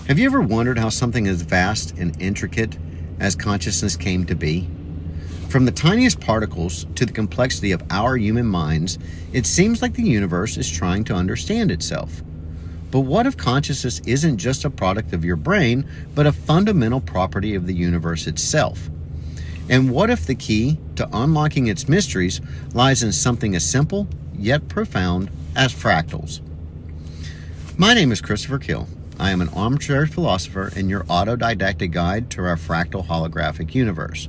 Have you ever wondered how something as vast and intricate as consciousness came to be? From the tiniest particles to the complexity of our human minds, it seems like the universe is trying to understand itself. But what if consciousness isn't just a product of your brain, but a fundamental property of the universe itself? And what if the key to unlocking its mysteries lies in something as simple yet profound as fractals? My name is Christopher Kill. I am an armchair philosopher and your autodidactic guide to our fractal holographic universe.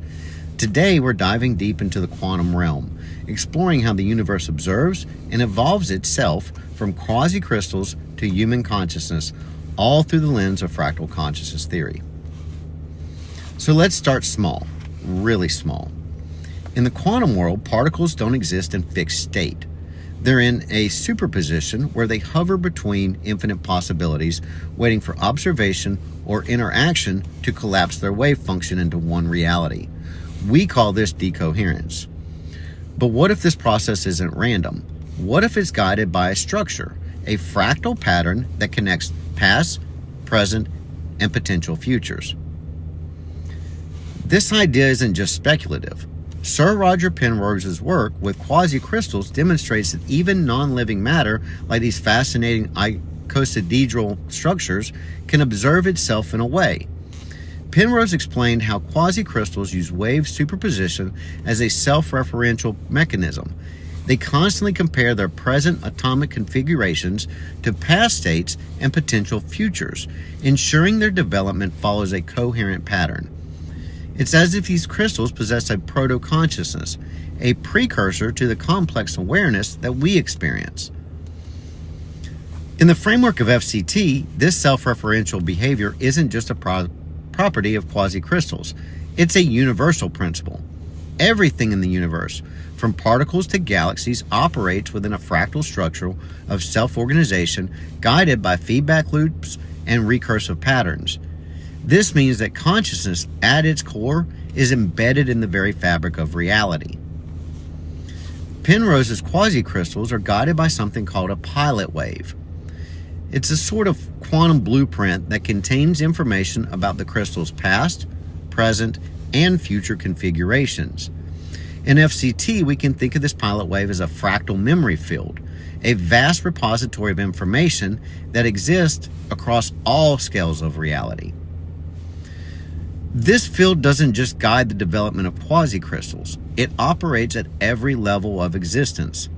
Today we're diving deep into the quantum realm, exploring how the universe observes and evolves itself from quasicrystals to human consciousness, all through the lens of fractal consciousness theory. So let's start small, really small. In the quantum world, particles don't exist in fixed state. They're in a superposition where they hover between infinite possibilities, waiting for observation or interaction to collapse their wave function into one reality. We call this decoherence. But what if this process isn't random? What if it's guided by a structure, a fractal pattern that connects past, present, and potential futures? This idea isn't just speculative. Sir Roger Penrose's work with quasicrystals demonstrates that even non-living matter, like these fascinating icosahedral structures, can observe itself in a way. Penrose explained how quasicrystals use wave superposition as a self-referential mechanism. They constantly compare their present atomic configurations to past states and potential futures, ensuring their development follows a coherent pattern. It's as if these crystals possess a proto-consciousness, a precursor to the complex awareness that we experience. In the framework of FCT, this self-referential behavior isn't just a property of quasicrystals. It's a universal principle. Everything in the universe, from particles to galaxies, operates within a fractal structure of self-organization guided by feedback loops and recursive patterns. This means that consciousness, at its core, is embedded in the very fabric of reality. Penrose's quasicrystals are guided by something called a pilot wave. It's a sort of quantum blueprint that contains information about the crystal's past, present, and future configurations. In FCT, we can think of this pilot wave as a fractal memory field, a vast repository of information that exists across all scales of reality. This field doesn't just guide the development of quasicrystals, it operates at every level of existence.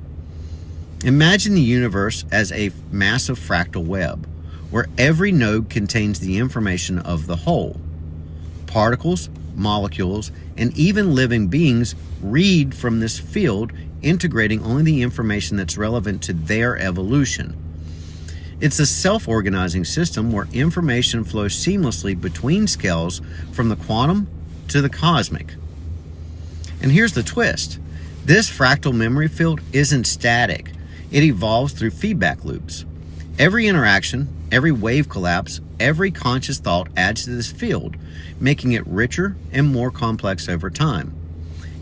Imagine the universe as a massive fractal web, where every node contains the information of the whole. Particles, molecules, and even living beings read from this field, integrating only the information that's relevant to their evolution. It's a self-organizing system where information flows seamlessly between scales from the quantum to the cosmic. And here's the twist. This fractal memory field isn't static. It evolves through feedback loops. Every interaction, every wave collapse, every conscious thought adds to this field, making it richer and more complex over time.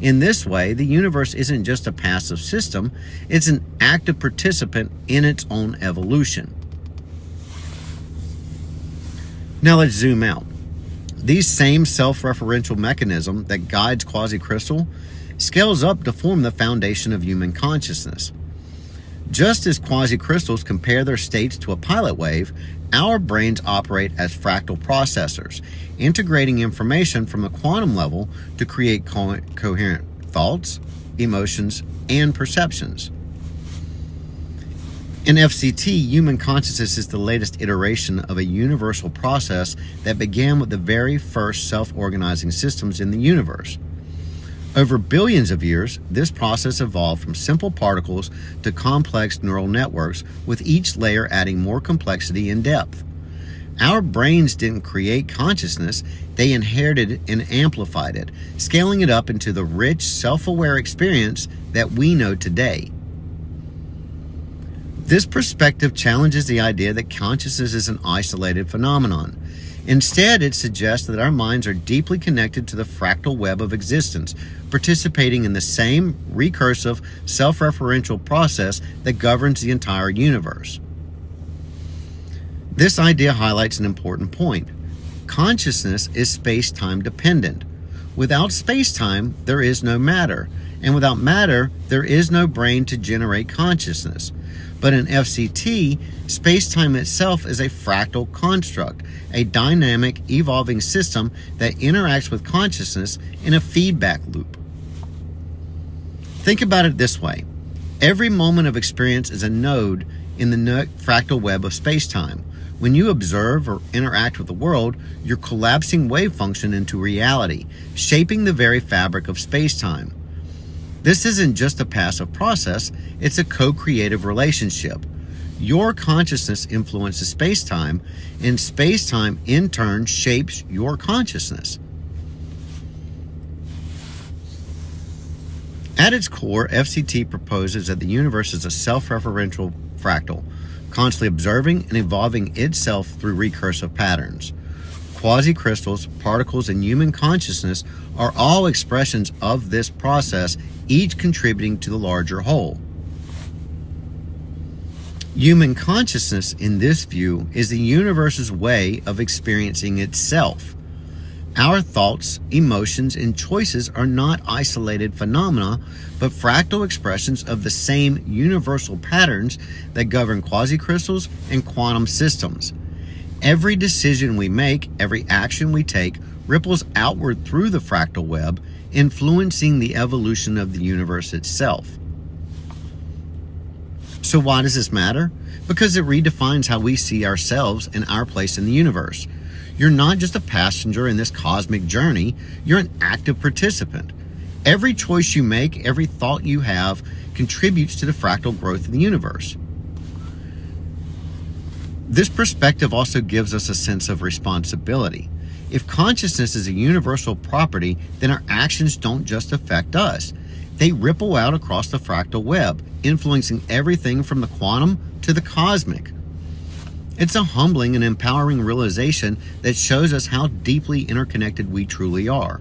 In this way, the universe isn't just a passive system, it's an active participant in its own evolution. Now let's zoom out. These same self-referential mechanism that guides quasicrystal scales up to form the foundation of human consciousness. Just as quasicrystals compare their states to a pilot wave, our brains operate as fractal processors, integrating information from the quantum level to create coherent thoughts, emotions, and perceptions. In FCT, human consciousness is the latest iteration of a universal process that began with the very first self-organizing systems in the universe. Over billions of years, this process evolved from simple particles to complex neural networks, with each layer adding more complexity and depth. Our brains didn't create consciousness, they inherited and amplified it, scaling it up into the rich, self-aware experience that we know today. This perspective challenges the idea that consciousness is an isolated phenomenon. Instead, it suggests that our minds are deeply connected to the fractal web of existence, participating in the same recursive, self-referential process that governs the entire universe. This idea highlights an important point. Consciousness is space-time dependent. Without space-time, there is no matter. And without matter, there is no brain to generate consciousness. But in FCT, space-time itself is a fractal construct, a dynamic, evolving system that interacts with consciousness in a feedback loop. Think about it this way. Every moment of experience is a node in the fractal web of space-time. When you observe or interact with the world, you're collapsing wave function into reality, shaping the very fabric of space-time. This isn't just a passive process, it's a co-creative relationship. Your consciousness influences space-time, and space-time in turn shapes your consciousness. At its core, FCT proposes that the universe is a self-referential fractal, constantly observing and evolving itself through recursive patterns. Quasicrystals, particles, and human consciousness are all expressions of this process, each contributing to the larger whole. Human consciousness, in this view, is the universe's way of experiencing itself. Our thoughts, emotions, and choices are not isolated phenomena, but fractal expressions of the same universal patterns that govern quasicrystals and quantum systems. Every decision we make, every action we take, ripples outward through the fractal web, influencing the evolution of the universe itself. So why does this matter? Because it redefines how we see ourselves and our place in the universe. You're not just a passenger in this cosmic journey, you're an active participant. Every choice you make, every thought you have, contributes to the fractal growth of the universe. This perspective also gives us a sense of responsibility. If consciousness is a universal property, then our actions don't just affect us. They ripple out across the fractal web, influencing everything from the quantum to the cosmic. It's a humbling and empowering realization that shows us how deeply interconnected we truly are.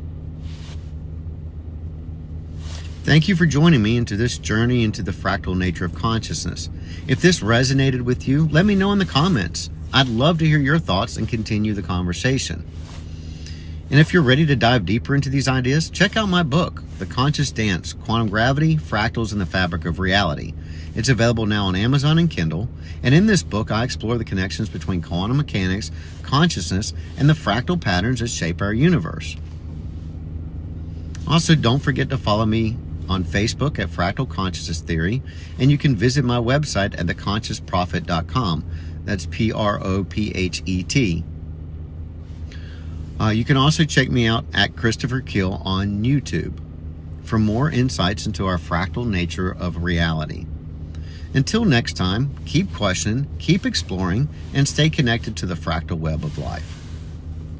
Thank you for joining me into this journey into the fractal nature of consciousness. If this resonated with you, let me know in the comments. I'd love to hear your thoughts and continue the conversation. And if you're ready to dive deeper into these ideas, check out my book, The Conscious Dance, Quantum Gravity, Fractals, and the Fabric of Reality. It's available now on Amazon and Kindle, and in this book I explore the connections between quantum mechanics, consciousness, and the fractal patterns that shape our universe. Also, don't forget to follow me on Facebook at Fractal Consciousness Theory, and you can visit my website at theconscioussprophet.com. That's Prophet. You can also check me out at Christopher Kill on YouTube for more insights into our fractal nature of reality. Until next time, keep questioning, keep exploring, and stay connected to the fractal web of life.